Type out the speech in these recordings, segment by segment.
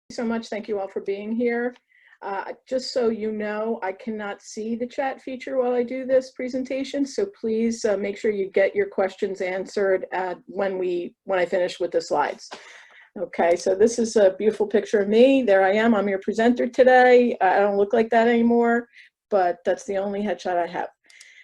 So much. Thank you all for being here. Just so you know, I cannot see the chat feature while I do this presentation, so please make sure you get your questions answered when I finish with the slides. Okay, so this is a beautiful picture of me. There I am. I'm your presenter today. I don't look like that anymore, but that's the only headshot I have.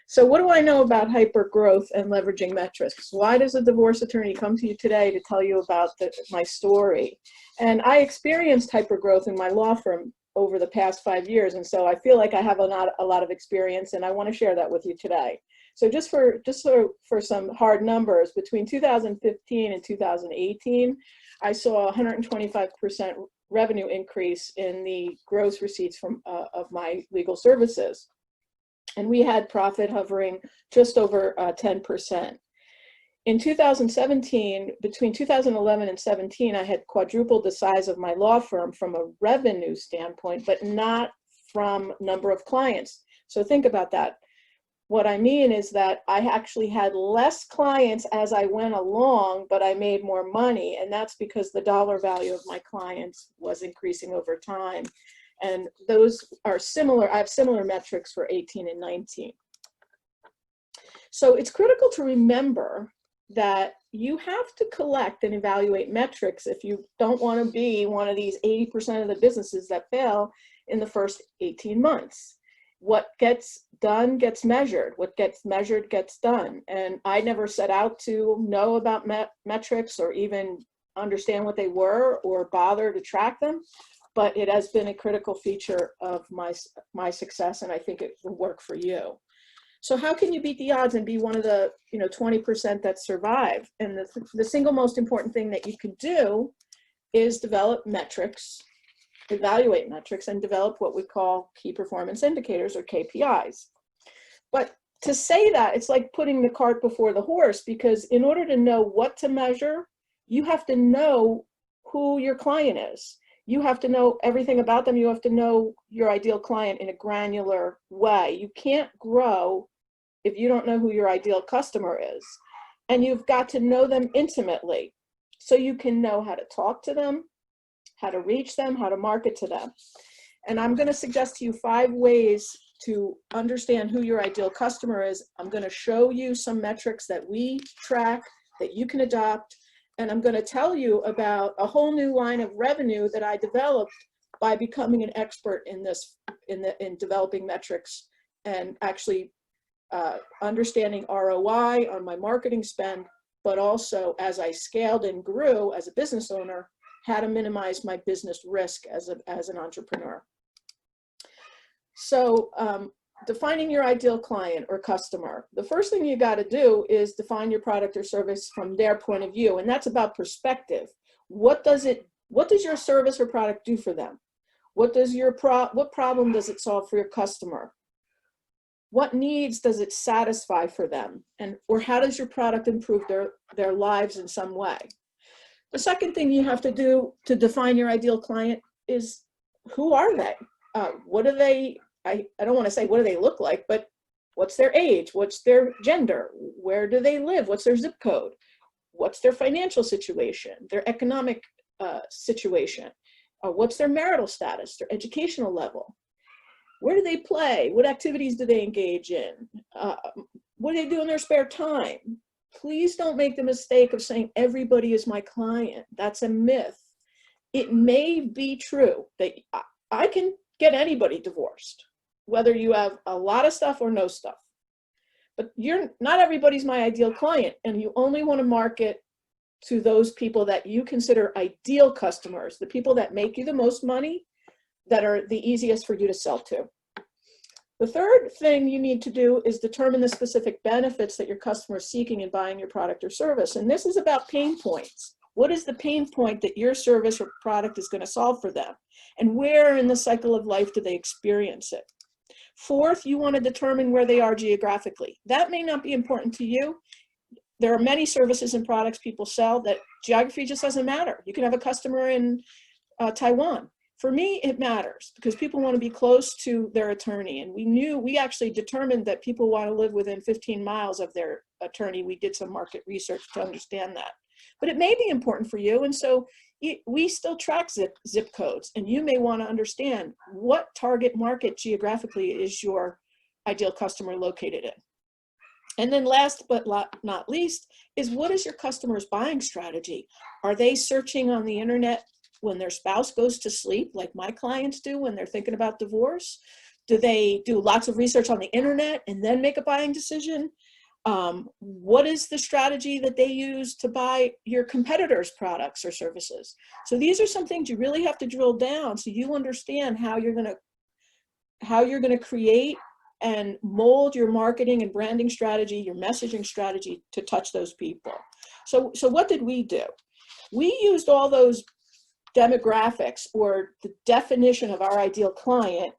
So what do I know about hypergrowth and leveraging metrics? Why does a divorce attorney come to you today to tell you about my story? And I experienced hypergrowth in my law firm over the past 5 years, and so I feel like I have a lot of experience, and I want to share that with you today. So just for some hard numbers, between 2015 and 2018, I saw 125% revenue increase in the gross receipts of my legal services. And we had profit hovering just over 10%. In 2017, between 2011 and 17, I had quadrupled the size of my law firm from a revenue standpoint, but not from number of clients. So think about that. What I mean is that I actually had less clients as I went along, but I made more money. And that's because the dollar value of my clients was increasing over time. And those are similar. I have similar metrics for 18 and 19. So it's critical to remember that you have to collect and evaluate metrics if you don't want to be one of these 80% of the businesses that fail in the first 18 months. What gets done gets measured. What gets measured gets done. And I never set out to know about metrics or even understand what they were or bother to track them. But it has been a critical feature of my success, and I think it will work for you. So how can you beat the odds and be one of the 20% that survive? And the single most important thing that you can do is develop metrics, evaluate metrics, and develop what we call key performance indicators, or KPIs. But to say that, it's like putting the cart before the horse, because in order to know what to measure, you have to know who your client is. You have to know everything about them. You have to know your ideal client in a granular way. You can't grow if you don't know who your ideal customer is. And you've got to know them intimately so you can know how to talk to them, how to reach them, how to market to them. And I'm going to suggest to you 5 ways to understand who your ideal customer is. I'm going to show you some metrics that we track that you can adopt. And I'm going to tell you about a whole new line of revenue that I developed by becoming an expert in developing metrics and actually understanding ROI on my marketing spend, but also as I scaled and grew as a business owner, how to minimize my business risk as an entrepreneur. So defining your ideal client or customer. The first thing you got to do is define your product or service from their point of view, and that's about perspective. What does your service or product do for them? What problem does it solve for your customer? What needs does it satisfy for them? Or how does your product improve their lives in some way? The second thing you have to do to define your ideal client is, who are they? What do they, I don't want to say what do they look like, but what's their age? What's their gender? Where do they live? What's their zip code? What's their financial situation? Their economic situation? What's their marital status? Their educational level? Where do they play? What activities do they engage in? What do they do in their spare time? Please don't make the mistake of saying everybody is my client. That's a myth. It may be true that I can get anybody divorced, whether you have a lot of stuff or no stuff. But not everybody's my ideal client, and you only want to market to those people that you consider ideal customers, the people that make you the most money, that are the easiest for you to sell to. The third thing you need to do is determine the specific benefits that your customer is seeking in buying your product or service. And this is about pain points. What is the pain point that your service or product is going to solve for them? And where in the cycle of life do they experience it? Fourth, you want to determine where they are geographically. That may not be important to you. There are many services and products people sell that geography just doesn't matter. You can have a customer in Taiwan. For me, it matters because people want to be close to their attorney. And we actually determined that people want to live within 15 miles of their attorney. We did some market research to understand that. But it may be important for you. And so we still track zip codes, and you may want to understand what target market geographically is your ideal customer located in. And then last but not least is, what is your customer's buying strategy? Are they searching on the internet when their spouse goes to sleep, like my clients do when they're thinking about divorce? Do they do lots of research on the internet and then make a buying decision? What is the strategy that they use to buy your competitors' products or services? So these are some things you really have to drill down so you understand how you're going to create and mold your marketing and branding strategy, your messaging strategy to touch those people. So what did we do? We used all those demographics, or the definition of our ideal client,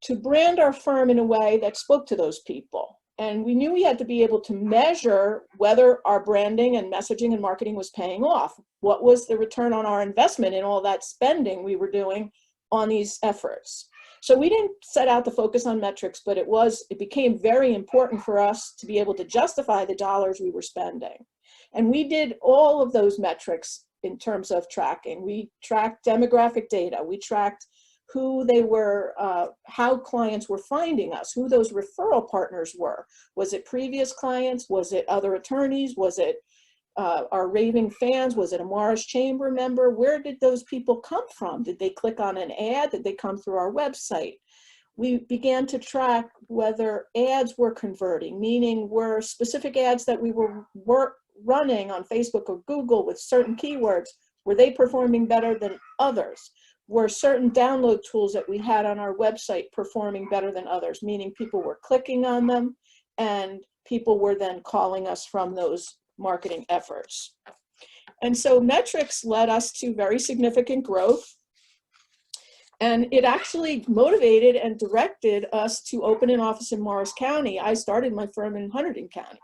to brand our firm in a way that spoke to those people. And we knew we had to be able to measure whether our branding and messaging and marketing was paying off. What was the return on our investment in all that spending we were doing on these efforts? So we didn't set out to focus on metrics, but it became very important for us to be able to justify the dollars we were spending. And we did all of those metrics in terms of tracking. We tracked demographic data. We tracked who they were, how clients were finding us, who those referral partners were. Was it previous clients? Was it other attorneys? Was it our raving fans? Was it a Morris Chamber member? Where did those people come from? Did they click on an ad? Did they come through our website? We began to track whether ads were converting, meaning were specific ads that we were running on Facebook or Google with certain keywords, were they performing better than others? Were certain download tools that we had on our website performing better than others, meaning people were clicking on them and people were then calling us from those marketing efforts. And so metrics led us to very significant growth, and it actually motivated and directed us to open an office in Morris County. I started my firm in Hunterdon County.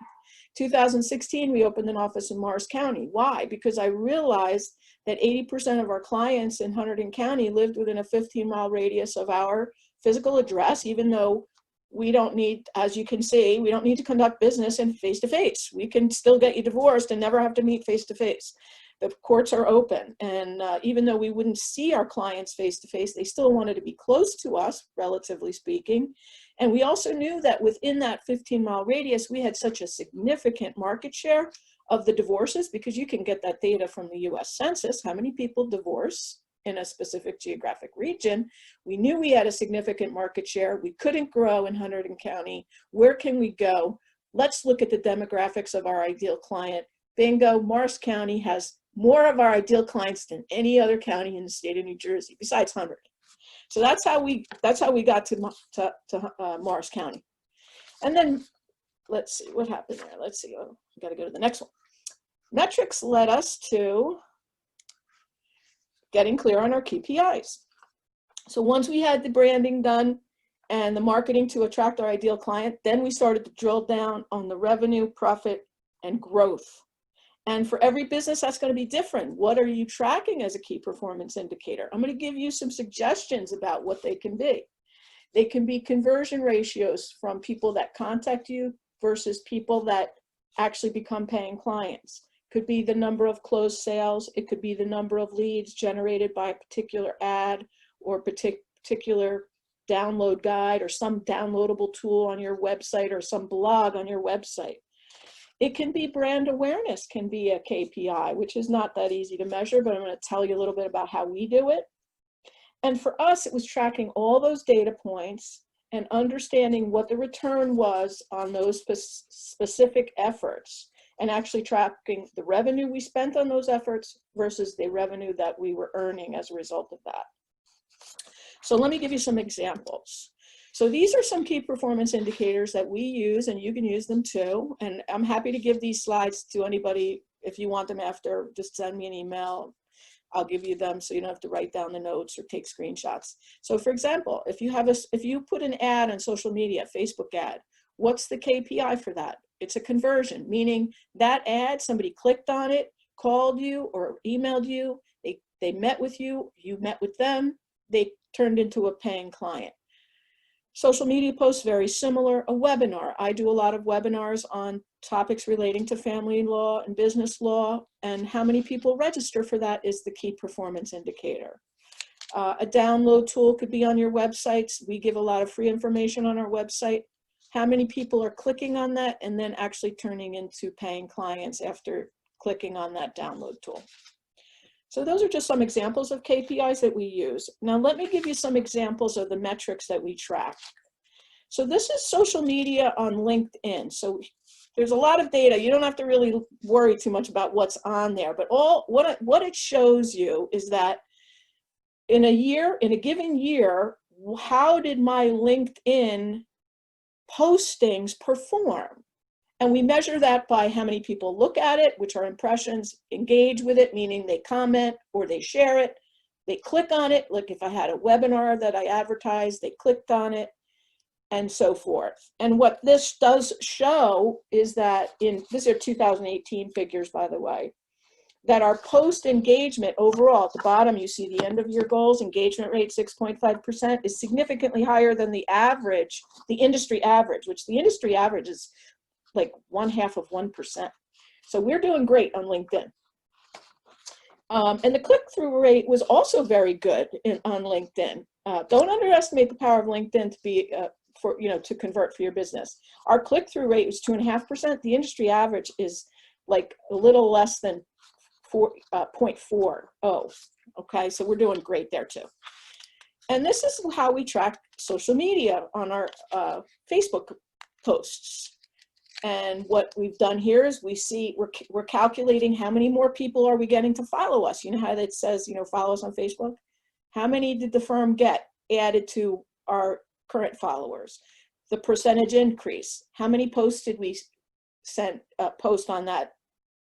2016, we opened an office in Morris County. Why? Because I realized that 80% of our clients in Hunterdon County lived within a 15-mile radius of our physical address, even though we don't need, as you can see, we don't need to conduct business in face-to-face. We can still get you divorced and never have to meet face-to-face. The courts are open, and even though we wouldn't see our clients face-to-face, they still wanted to be close to us, relatively speaking. And we also knew that within that 15-mile radius, we had such a significant market share of the divorces, because you can get that data from the US Census, how many people divorce in a specific geographic region. We knew we had a significant market share. We couldn't grow in Hunterdon County. Where can we go? Let's look at the demographics of our ideal client. Bingo, Morris County has more of our ideal clients than any other county in the state of New Jersey, besides Hunterdon. So that's how we got to Morris County. And then let's see what happened there. Let's see. Oh, I got to go to the next one. Metrics led us to getting clear on our KPIs. So once we had the branding done and the marketing to attract our ideal client, then we started to drill down on the revenue, profit, and growth. And for every business, that's going to be different. What are you tracking as a key performance indicator? I'm going to give you some suggestions about what they can be. They can be conversion ratios from people that contact you versus people that actually become paying clients. Could be the number of closed sales. It could be the number of leads generated by a particular ad or particular download guide or some downloadable tool on your website or some blog on your website. It can be brand awareness, can be a KPI, which is not that easy to measure, but I'm going to tell you a little bit about how we do it. And for us, it was tracking all those data points and understanding what the return was on those specific efforts, and actually tracking the revenue we spent on those efforts versus the revenue that we were earning as a result of that. So let me give you some examples. So these are some key performance indicators that we use, and you can use them too. And I'm happy to give these slides to anybody. If you want them after, just send me an email. I'll give you them so you don't have to write down the notes or take screenshots. So for example, if you put an ad on social media, Facebook ad, what's the KPI for that? It's a conversion, meaning that ad, somebody clicked on it, called you or emailed you, they met with you, you met with them, they turned into a paying client. Social media posts, very similar. A webinar. I do a lot of webinars on topics relating to family law and business law, and how many people register for that is the key performance indicator. A download tool could be on your websites. We give a lot of free information on our website. How many people are clicking on that and then actually turning into paying clients after clicking on that download tool? So those are just some examples of KPIs that we use. Now let me give you some examples of the metrics that we track. So this is social media on LinkedIn. So there's a lot of data. You don't have to really worry too much about what's on there, but what it shows you is that in a given year, how did my LinkedIn postings perform? And we measure that by how many people look at it, which are impressions, engage with it, meaning they comment or they share it, they click on it. Like if I had a webinar that I advertised, they clicked on it, and so forth. And what this does show is that these are 2018 figures, by the way, that our post engagement overall, at the bottom you see the end of year goals, engagement rate 6.5%, is significantly higher than the average, the industry average, which the industry average is like 0.5%. So we're doing great on LinkedIn. And the click-through rate was also very good on LinkedIn. Don't underestimate the power of LinkedIn to be to convert for your business. Our click-through rate was 2.5%. The industry average is like a little less than 0.40. Okay, so we're doing great there too. And this is how we track social media on our Facebook posts. And what we've done here is we're calculating how many more people are we getting to follow us. You know how that says, follow us on Facebook? How many did the firm get added to our current followers? The percentage increase. How many posts did we post on that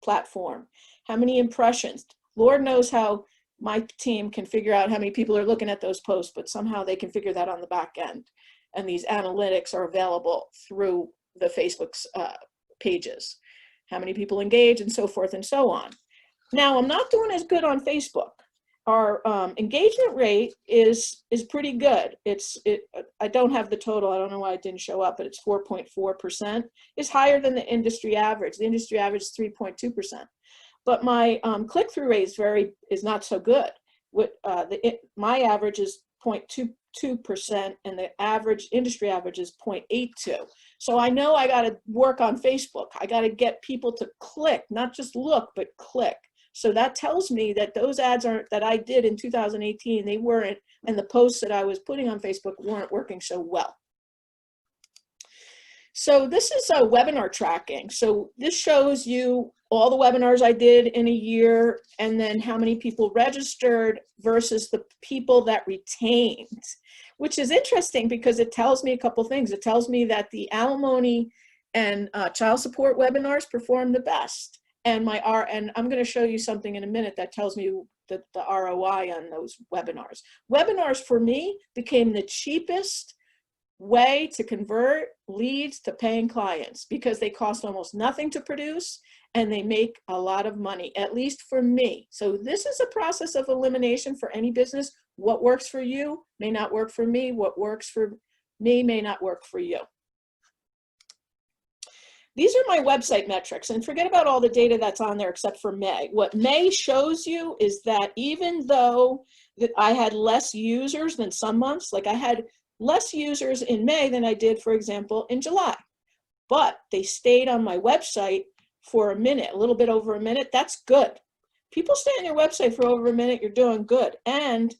platform? How many impressions? Lord knows how my team can figure out how many people are looking at those posts, but somehow they can figure that on the back end. And these analytics are available through the Facebook's pages. How many people engage, and so forth and so on. Now, I'm not doing as good on Facebook. Our engagement rate is pretty good. I don't have the total. I don't know why it didn't show up, but it's 4.4%. It's higher than the industry average. The industry average is 3.2%. But my click-through rate is not so good. My average is 0.22%, and the industry average is 0.82. So I know I got to work on Facebook. I got to get people to click, not just look, but click. So that tells me that those ads that I did in 2018, they weren't, and the posts that I was putting on Facebook weren't working so well. So this is a webinar tracking. So this shows you all the webinars I did in a year, and then how many people registered versus the people that retained, which is interesting because it tells me a couple things. It tells me that the alimony and child support webinars perform the best. And I'm going to show you something in a minute that tells me the ROI on those webinars. Webinars for me became the cheapest way to convert leads to paying clients because they cost almost nothing to produce and they make a lot of money, at least for me. So this is a process of elimination for any business. What works for you may not work for me. What works for me may not work for you. These are my website metrics, and forget about all the data that's on there except for May. What May shows you is that even though I had less users than some months, like I had less users in May than I did, for example, in July, but they stayed on my website for a minute, a little bit over a minute. That's good. People stay on your website for over a minute, you're doing good. And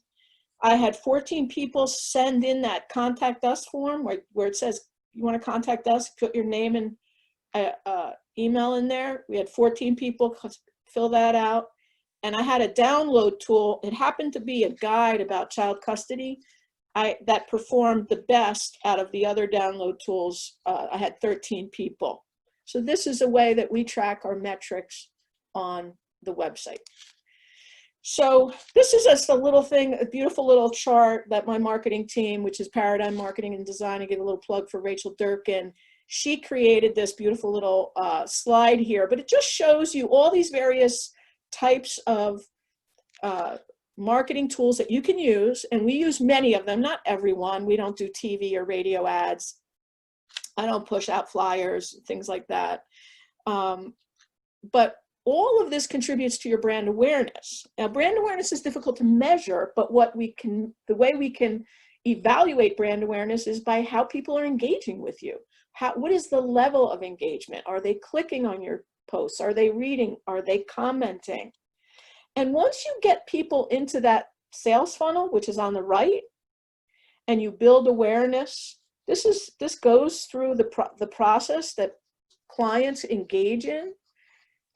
I had 14 people send in that contact us form where it says, you want to contact us, put your name and email in there. We had 14 people fill that out. And I had a download tool. It happened to be a guide about child custody that performed the best out of the other download tools. I had 13 people. So this is a way that we track our metrics on the website. So this is just a little thing, a beautiful little chart that my marketing team, which is Paradigm Marketing and Design, I give a little plug for Rachel Durkin. She created this beautiful little slide here, but it just shows you all these various types of marketing tools that you can use, and we use many of them, not everyone. We don't do TV or radio ads. I don't push out flyers, things like that. But all of this contributes to your brand awareness. Now, brand awareness is difficult to measure, but the way we can evaluate brand awareness is by how people are engaging with you. What is the level of engagement? Are they clicking on your posts? Are they reading? Are they commenting? And once you get people into that sales funnel, which is on the right, and you build awareness, this goes through the process that clients engage in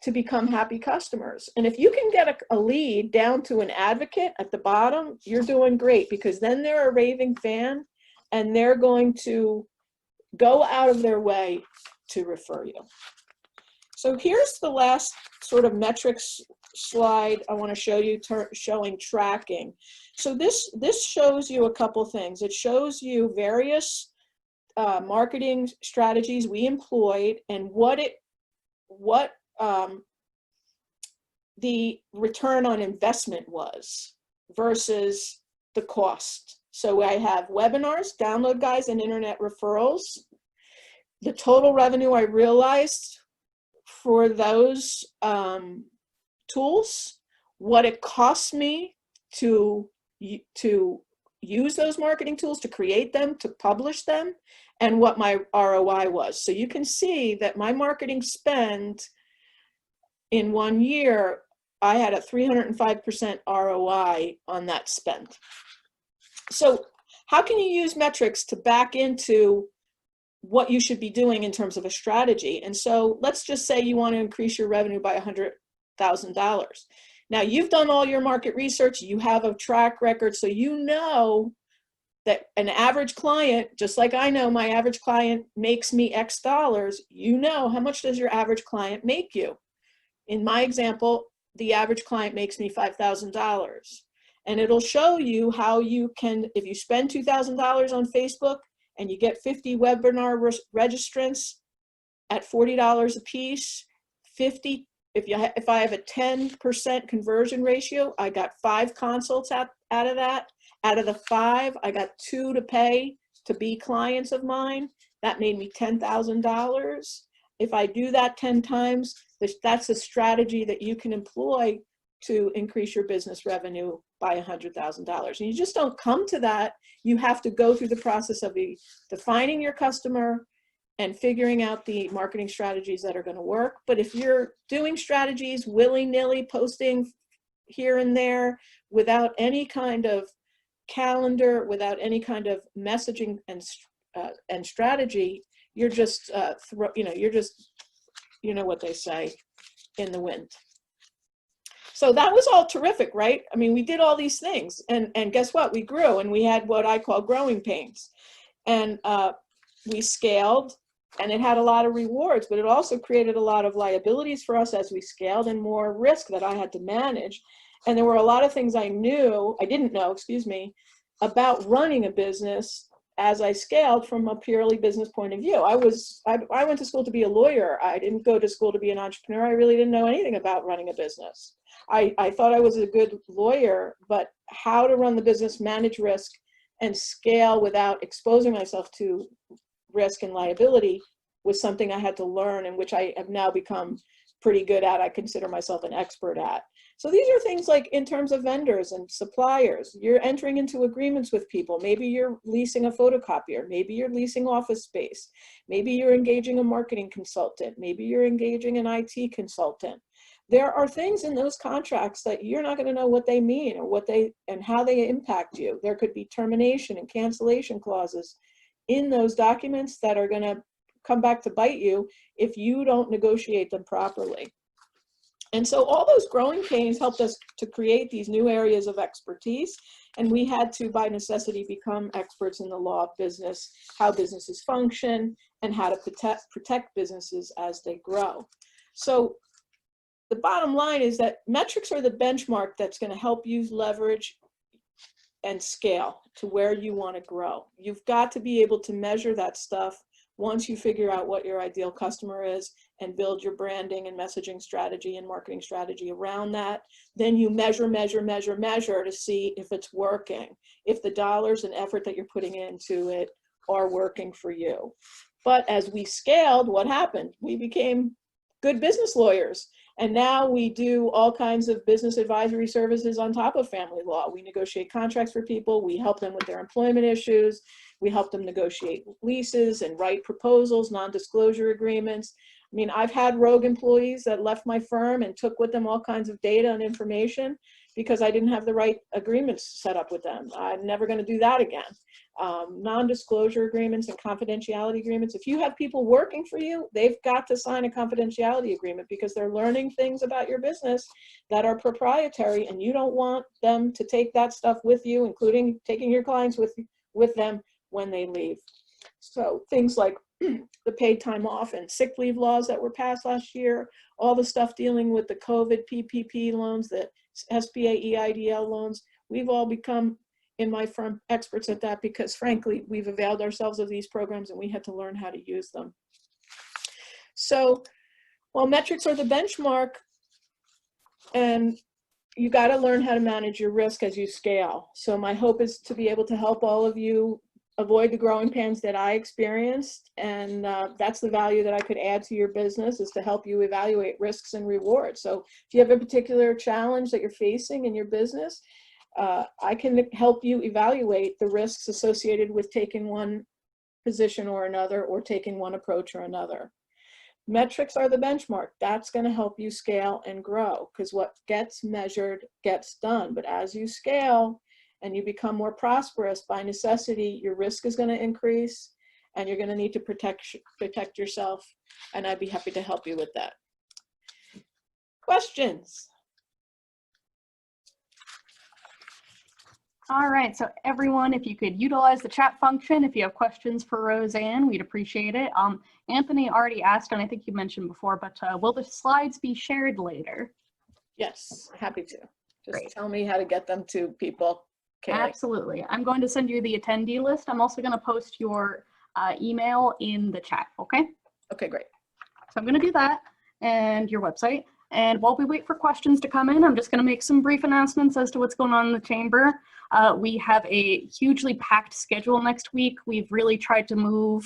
to become happy customers. And if you can get a lead down to an advocate at the bottom, you're doing great, because then they're a raving fan and they're going to go out of their way to refer you. So here's the last sort of metrics slide I want to show you, showing tracking. So this shows you a couple things. It shows you various marketing strategies we employed and what the return on investment was versus the cost. So I have webinars, download guides, and internet referrals. The total revenue I realized for those tools, what it cost me to use those marketing tools, to create them, to publish them, and what my ROI was. So you can see that my marketing spend in 1 year, I had a 305% ROI on that spend. So how can you use metrics to back into what you should be doing in terms of a strategy? And so let's just say you want to increase your revenue by $100,000. Now you've done all your market research, you have a track record, so you know that an average client, just like I know my average client makes me X dollars, you know how much does your average client make you? In my example, the average client makes me $5,000. And it'll show you how you can, if you spend $2,000 on Facebook and you get 50 webinar registrants at $40 a piece, if I have a 10% conversion ratio, I got 5 consults out of that. Out of the 5, I got 2 to pay to be clients of mine. That made me $10,000. If I do that 10 times, that's a strategy that you can employ to increase your business revenue by $100,000. And you just don't come to that. You have to go through the process of defining your customer and figuring out the marketing strategies that are going to work. But if you're doing strategies willy-nilly, posting here and there without any kind of calendar, without any kind of messaging and strategy, you're just you're just, you know what they say, in the wind. So that was all terrific, right? I mean, we did all these things, and guess what? We grew, and we had what I call growing pains, and we scaled, and it had a lot of rewards, but it also created a lot of liabilities for us as we scaled, and more risk that I had to manage. And there were a lot of things I didn't know, about running a business as I scaled from a purely business point of view. I went to school to be a lawyer. I didn't go to school to be an entrepreneur. I really didn't know anything about running a business. I thought I was a good lawyer, but how to run the business, manage risk, and scale without exposing myself to risk and liability was something I had to learn, and which I have now become pretty good at. I consider myself an expert at. So these are things like in terms of vendors and suppliers, you're entering into agreements with people. Maybe you're leasing a photocopier. Maybe you're leasing office space. Maybe you're engaging a marketing consultant. Maybe you're engaging an IT consultant. There are things in those contracts that you're not going to know what they mean or and how they impact you. There could be termination and cancellation clauses in those documents that are going to come back to bite you if you don't negotiate them properly. And so all those growing pains helped us to create these new areas of expertise. And we had to, by necessity, become experts in the law of business, how businesses function, and how to protect businesses as they grow. So the bottom line is that metrics are the benchmark that's going to help you leverage and scale to where you want to grow. You've got to be able to measure that stuff once you figure out what your ideal customer is and build your branding and messaging strategy and marketing strategy around that. Then you measure to see if it's working, if the dollars and effort that you're putting into it are working for you. But as we scaled, what happened? We became good business lawyers. And now we do all kinds of business advisory services on top of family law. We negotiate contracts for people. We help them with their employment issues. We help them negotiate leases and write proposals, non-disclosure agreements. I mean, I've had rogue employees that left my firm and took with them all kinds of data and information because I didn't have the right agreements set up with them. I'm never going to do that again. Non-disclosure agreements and confidentiality agreements. If you have people working for you, they've got to sign a confidentiality agreement because they're learning things about your business that are proprietary, and you don't want them to take that stuff with you, including taking your clients with them when they leave. So things like the paid time off and sick leave laws that were passed last year, all the stuff dealing with the COVID PPP loans, the SBA EIDL loans, we've all become, in my firm, experts at that because frankly, we've availed ourselves of these programs and we had to learn how to use them. So while metrics are the benchmark, and you got to learn how to manage your risk as you scale. So my hope is to be able to help all of you avoid the growing pains that I experienced. And that's the value that I could add to your business, is to help you evaluate risks and rewards. So if you have a particular challenge that you're facing in your business, I can help you evaluate the risks associated with taking one position or another, or taking one approach or another. Metrics are the benchmark. That's going to help you scale and grow, because what gets measured gets done. But as you scale and you become more prosperous, by necessity, your risk is going to increase and you're going to need to protect yourself. And I'd be happy to help you with that. Questions? All right, so everyone, if you could utilize the chat function, if you have questions for Rosanne, we'd appreciate it. Anthony already asked, and I think you mentioned before, but will the slides be shared later? Yes, happy to. Just Great. tell me how to get them to people. Kaylee. Absolutely. I'm going to send you the attendee list. I'm also going to post your email in the chat, okay? Okay, great. So I'm going to do that, and your website. And while we wait for questions to come in, I'm just going to make some brief announcements as to what's going on in the chamber. We have a hugely packed schedule next week. We've really tried to move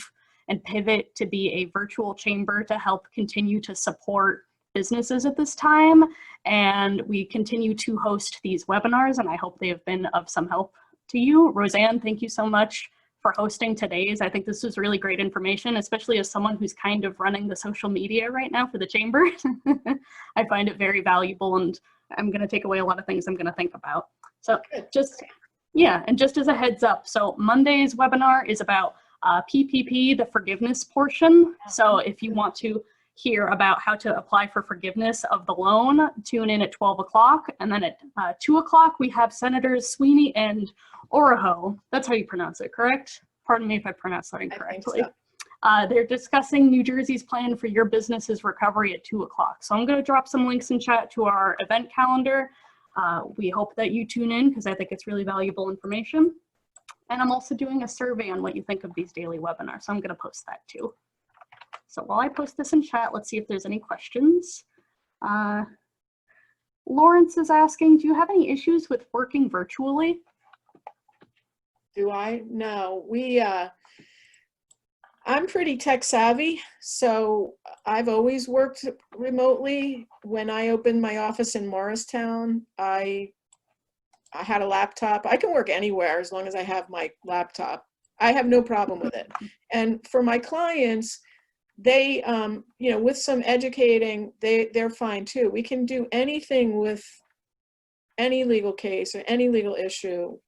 and pivot to be a virtual chamber to help continue to support businesses at this time. And we continue to host these webinars, and I hope they have been of some help to you. Rosanne, thank you so much for hosting today's. I think this was really great information, especially as someone who's kind of running the social media right now for the chamber. I find it very valuable, and I'm going to take away a lot of things I'm going to think about. So just, yeah, and just as a heads up, so Monday's webinar is about PPP, the forgiveness portion. So if you want to hear about how to apply for forgiveness of the loan, tune in at 12 o'clock. And then at 2 o'clock, we have Senators Sweeney and Oroho. That's how you pronounce it, correct? Pardon me if I pronounced that incorrectly. So. They're discussing New Jersey's plan for your business's recovery at 2 o'clock. So I'm going to drop some links in chat to our event calendar. We hope that you tune in because I think it's really valuable information. And I'm also doing a survey on what you think of these daily webinars. So I'm going to post that too. So while I post this in chat, let's see if there's any questions. Lawrence is asking, do you have any issues with working virtually? Do I? No, I'm pretty tech savvy, so I've always worked remotely. When I opened my office in Morristown, I had a laptop. I can work anywhere as long as I have my laptop. I have no problem with it. And for my clients, they, you know, with some educating, they're fine too. We can do anything with any legal case or any legal issue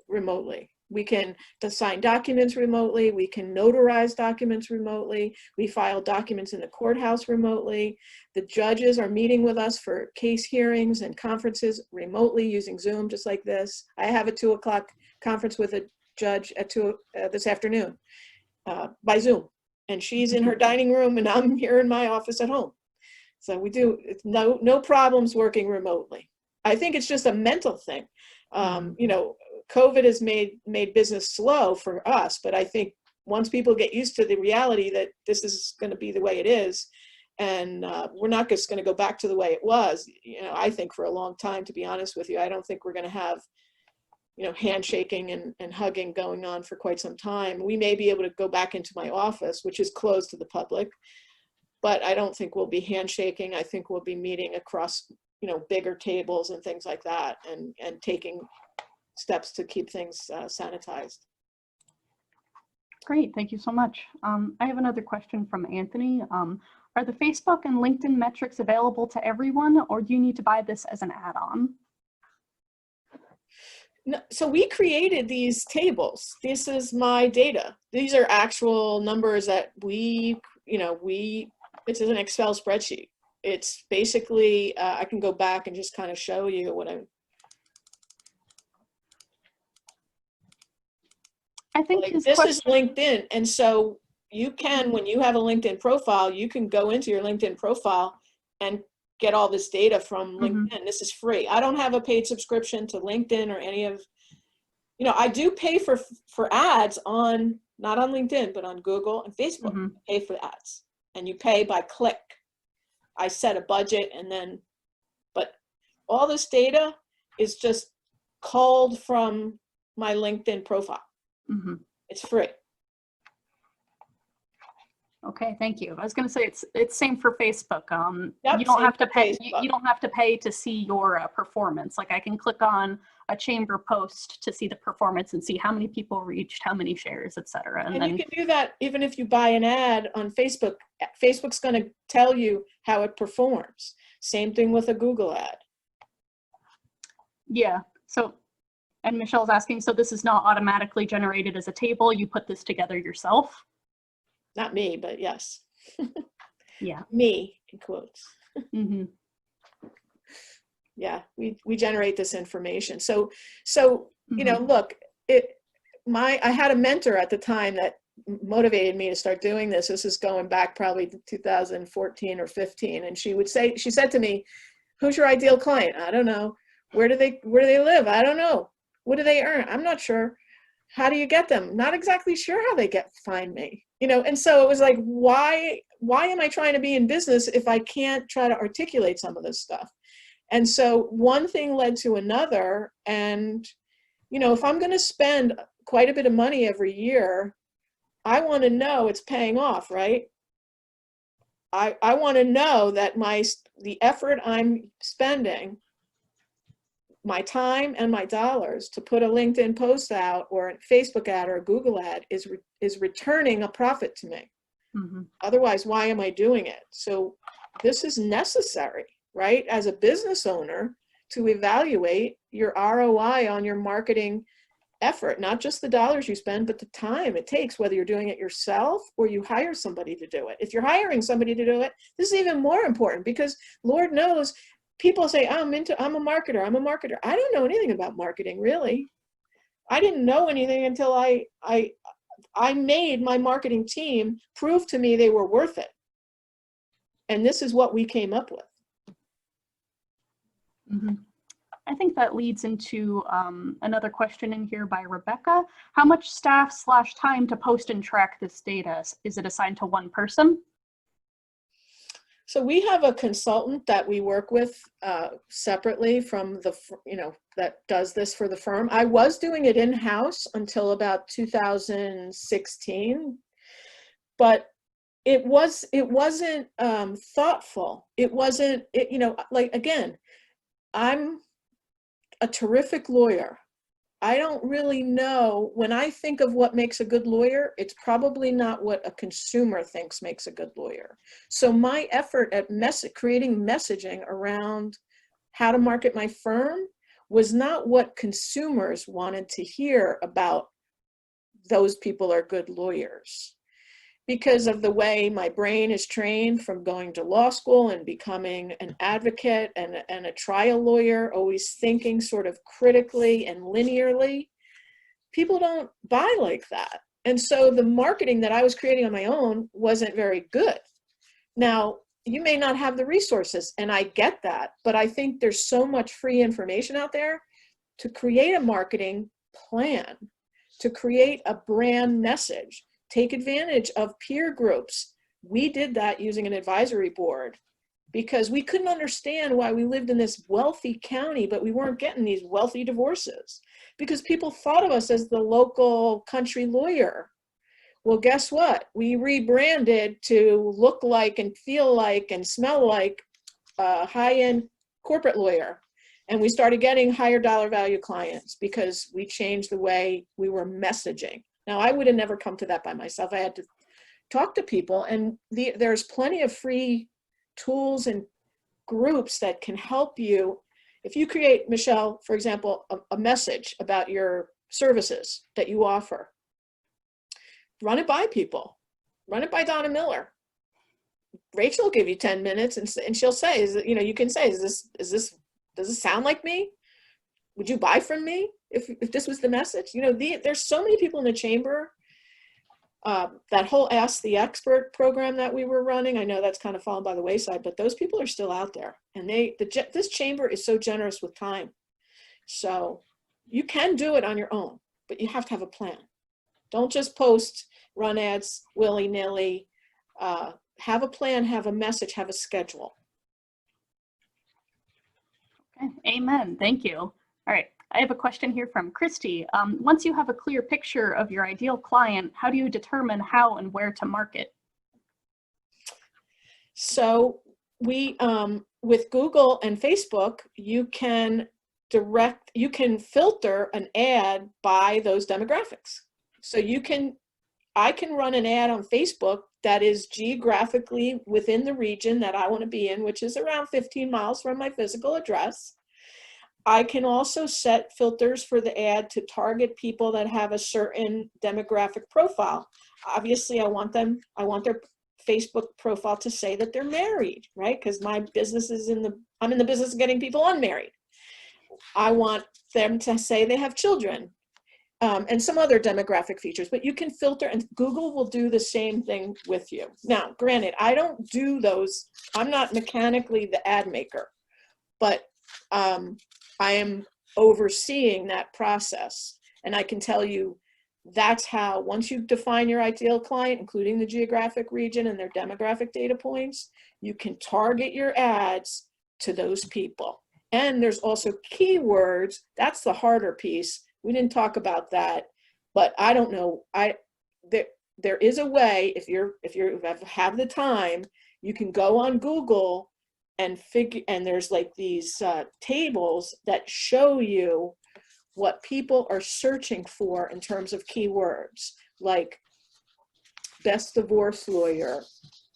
remotely. We can sign documents remotely. We can notarize documents remotely. We file documents in the courthouse remotely. The judges are meeting with us for case hearings and conferences remotely using Zoom, just like this. I have a 2 o'clock conference with a judge at this afternoon by Zoom. And she's in her dining room and I'm here in my office at home. So we do, no problems working remotely. I think it's just a mental thing. You know, COVID has made business slow for us, but I think once people get used to the reality that this is going to be the way it is, And we're not just going to go back to the way it was, you know, I think for a long time, to be honest with you. I don't think we're going to have, you know, handshaking and hugging going on for quite some time. We may be able to go back into my office, which is closed to the public, but I don't think we'll be handshaking. I think we'll be meeting across, you know, bigger tables and things like that, and taking steps to keep things sanitized. Great, thank you so much. I have another question from Anthony. Are the Facebook and LinkedIn metrics available to everyone, or do you need to buy this as an add-on? No, so we created these tables. This is my data. These are actual numbers that we, you know, it's an Excel spreadsheet. It's basically, I can go back and just kind of show you what I think like, this is LinkedIn. And so you can, when you have a LinkedIn profile, you can go into your LinkedIn profile and get all this data from LinkedIn. This is free. I don't have a paid subscription to LinkedIn or any of, you know, I do pay for ads on, not on LinkedIn, but on Google and Facebook. Pay for ads, and you pay by click. I set a budget, and then, but all this data is just culled from my LinkedIn profile. It's free. Okay, thank you. I was going to say it's same for Facebook. Yep, you don't have to pay. Facebook. You don't have to pay to see your performance. Like I can click on a chamber post to see the performance and see how many people reached, how many shares, etc. And then you can do that even if you buy an ad on Facebook. Facebook's going to tell you how it performs. Same thing with a Google ad. Yeah. So, and Michelle's asking, so this is not automatically generated as a table. You put this together yourself? Not me, but yes. Yeah. Me, in quotes. Yeah, we generate this information. So you know, look, I had a mentor at the time that motivated me to start doing this. This is going back probably to 2014 or 15. And she said to me, "Who's your ideal client?" "I don't know." Where do they live?" "I don't know." "What do they earn?" "I'm not sure." "How do you get them?" "Not exactly sure how they find me." You know, and so it was like, why am I trying to be in business if I can't try to articulate some of this stuff? And so one thing led to another. And, you know, if I'm going to spend quite a bit of money every year, I want to know it's paying off, right? I want to know that the effort I'm spending, my time and my dollars to put a LinkedIn post out or a Facebook ad or a Google ad is returning a profit to me. Otherwise, why am I doing it? So this is necessary, right? As a business owner, to evaluate your ROI on your marketing effort, not just the dollars you spend, but the time it takes, whether you're doing it yourself or you hire somebody to do it. If you're hiring somebody to do it, this is even more important, because Lord knows, people say, I'm a marketer. I don't know anything about marketing, really. I didn't know anything until I made my marketing team prove to me they were worth it. And this is what we came up with. I think that leads into another question in here by Rebecca. How much staff/time to post and track this data? Is it assigned to one person? So we have a consultant that we work with separately from the, you know, that does this for the firm. I was doing it in-house until about 2016, but it wasn't thoughtful. It wasn't, you know, like, again, I'm a terrific lawyer. I don't really know, when I think of what makes a good lawyer, it's probably not what a consumer thinks makes a good lawyer. So my effort at creating messaging around how to market my firm was not what consumers wanted to hear about. Those people are good lawyers. Because of the way my brain is trained from going to law school and becoming an advocate and a trial lawyer, always thinking sort of critically and linearly, people don't buy like that. And so the marketing that I was creating on my own wasn't very good. Now, you may not have the resources, and I get that, but I think there's so much free information out there to create a marketing plan, to create a brand message. Take advantage of peer groups, We did that using an advisory board because we couldn't understand why we lived in this wealthy county, but we weren't getting these wealthy divorces because people thought of us as the local country lawyer. Well, guess what? We rebranded to look like and feel like and smell like a high-end corporate lawyer. And we started getting higher dollar value clients because we changed the way we were messaging. Now, I would have never come to that by myself. I had to talk to people, and there's plenty of free tools and groups that can help you. If you create, Michelle, for example, a message about your services that you offer, run it by people. Run it by Donna Miller. Rachel will give you 10 minutes and she'll say, you can say, does this sound like me? Would you buy from me if this was the message? There's so many people in the chamber. That whole Ask the Expert program that we were running, I know that's kind of fallen by the wayside, but those people are still out there. And this chamber is so generous with time. So you can do it on your own, but you have to have a plan. Don't just post, run ads willy-nilly. Have a plan, have a message, have a schedule. Okay. Amen. Thank you. All right. I have a question here from Christy. Once you have a clear picture of your ideal client, how do you determine how and where to market? So we, with Google and Facebook, you can filter an ad by those demographics. So I can run an ad on Facebook that is geographically within the region that I want to be in, which is around 15 miles from my physical address. I can also set filters for the ad to target people that have a certain demographic profile. Obviously, I want their Facebook profile to say that they're married, right? Because my business is I'm in the business of getting people unmarried. I want them to say they have children. And some other demographic features, but you can filter, and Google will do the same thing with you. Now, granted, I don't do those. I'm not mechanically the ad maker, but I am overseeing that process. And I can tell you that's how, once you define your ideal client, including the geographic region and their demographic data points, you can target your ads to those people. And there's also keywords. That's the harder piece. We didn't talk about that, but I don't know. There is a way, if you have the time, you can go on Google and there's like these tables that show you what people are searching for in terms of keywords, like best divorce lawyer.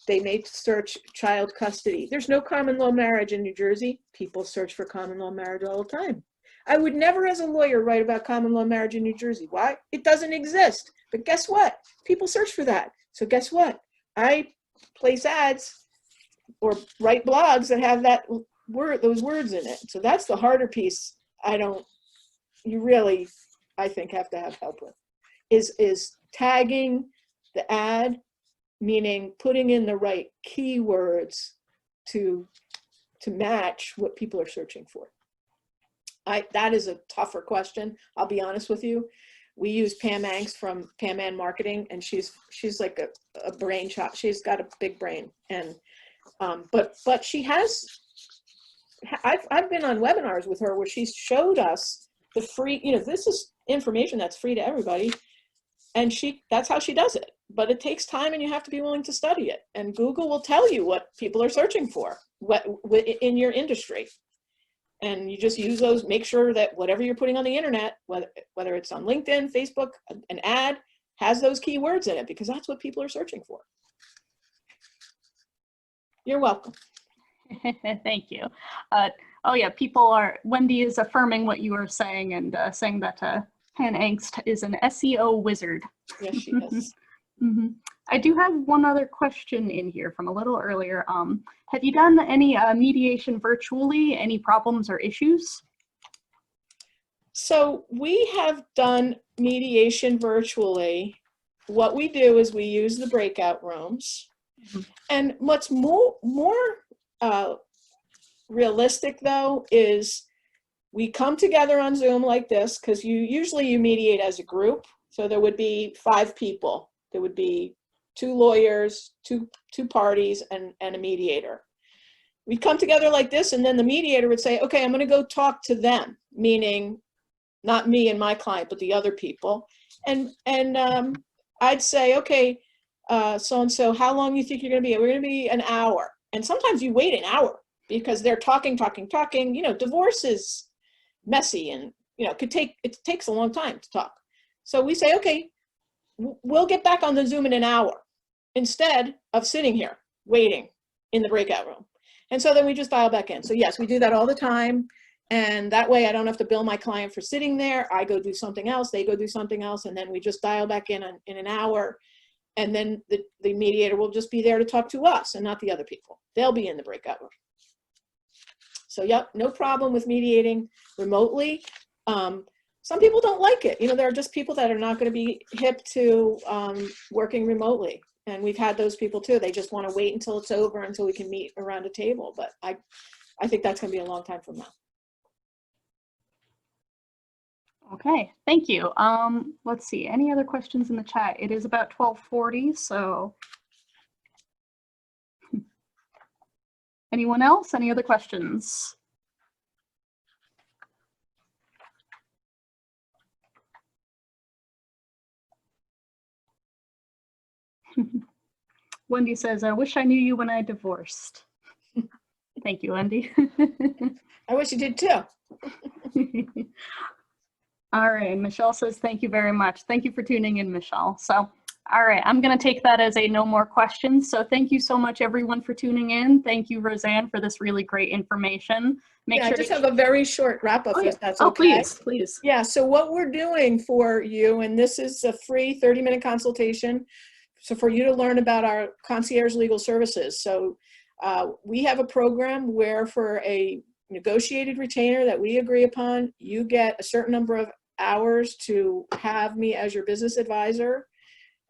They may search child custody. There's no common law marriage in New Jersey. People search for common law marriage all the time. I would never, as a lawyer, write about common law marriage in New Jersey. Why? It doesn't exist. But guess what? People search for that. So guess what? I place ads or write blogs that have those words in it. So that's the harder piece. You really, I think, have to have help with. Is tagging the ad, meaning putting in the right keywords to match what people are searching for. That is a tougher question. I'll be honest with you. We use Pam Angst from Pam Ann Marketing, and she's like a brain child. She's got a big brain, and but she has. I've been on webinars with her where she showed us the free. This is information that's free to everybody, and that's how she does it. But it takes time, and you have to be willing to study it. And Google will tell you what people are searching for, what in your industry. And you just use those, make sure that whatever you're putting on the internet, whether it's on LinkedIn, Facebook, an ad has those keywords in it, because that's what people are searching for. You're welcome. Thank you. Oh yeah, Wendy is affirming what you were saying and saying that Pan Angst is an SEO wizard. Yes, she is. Mm-hmm. I do have one other question in here from a little earlier. Have you done any mediation virtually? Any problems or issues? So we have done mediation virtually. What we do is we use the breakout rooms. Mm-hmm. And what's more realistic, though, is we come together on Zoom like this, because usually you mediate as a group. So there would be 5 people. There would be two lawyers, two parties, and a mediator. We'd come together like this, and then the mediator would say, okay, I'm going to go talk to them, meaning not me and my client, but the other people. And I'd say, okay, so-and-so, how long do you think you're going to be? We're going to be an hour. And sometimes you wait an hour because they're talking. You know, divorce is messy, and, you know, it takes a long time to talk. So we say, okay, we'll get back on the Zoom in an hour instead of sitting here waiting in the breakout room. And so then we just dial back in. So yes, we do that all the time. And that way I don't have to bill my client for sitting there. I go do something else, they go do something else, and then we just dial back in an hour. And then the mediator will just be there to talk to us and not the other people. They'll be in the breakout room. So yep, no problem with mediating remotely. Some people don't like it. You know, there are just people that are not going to be hip to working remotely. And we've had those people too. They just want to wait until it's over, until we can meet around a table. But I think that's going to be a long time from now. Okay, thank you. Let's see, any other questions in the chat? It is about 12:40, so. Anyone else? Any other questions? Wendy says, I wish I knew you when I divorced. Thank you, Wendy. I wish you did too. All right, Michelle says, thank you very much. Thank you for tuning in, Michelle. So, all right, I'm going to take that as a no more questions. So thank you so much, everyone, for tuning in. Thank you, Rosanne, for this really great information. I just have a very short wrap up, if that's okay. Please. Yeah, so what we're doing for you, and this is a free 30-minute consultation, so for you to learn about our concierge legal services. So we have a program where for a negotiated retainer that we agree upon, you get a certain number of hours to have me as your business advisor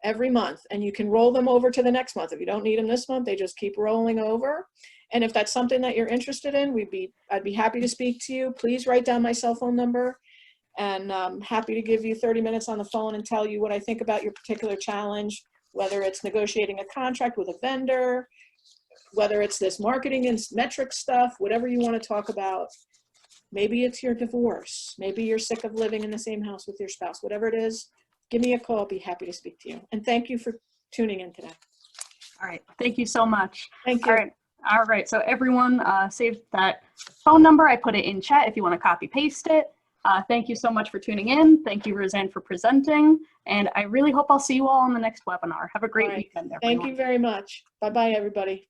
every month, and you can roll them over to the next month. If you don't need them this month, they just keep rolling over. And if that's something that you're interested in, I'd be happy to speak to you. Please write down my cell phone number, and I'm happy to give you 30 minutes on the phone and tell you what I think about your particular challenge, whether it's negotiating a contract with a vendor, whether it's this marketing and metric stuff, whatever you want to talk about. Maybe it's your divorce. Maybe you're sick of living in the same house with your spouse. Whatever it is, give me a call. I'll be happy to speak to you. And thank you for tuning in today. All right. Thank you so much. Thank you. All right. So everyone save that phone number. I put it in chat if you want to copy paste it. Thank you so much for tuning in. Thank you, Rosanne, for presenting. And I really hope I'll see you all on the next webinar. Have a great weekend, everyone. Thank you very much. Bye-bye, everybody.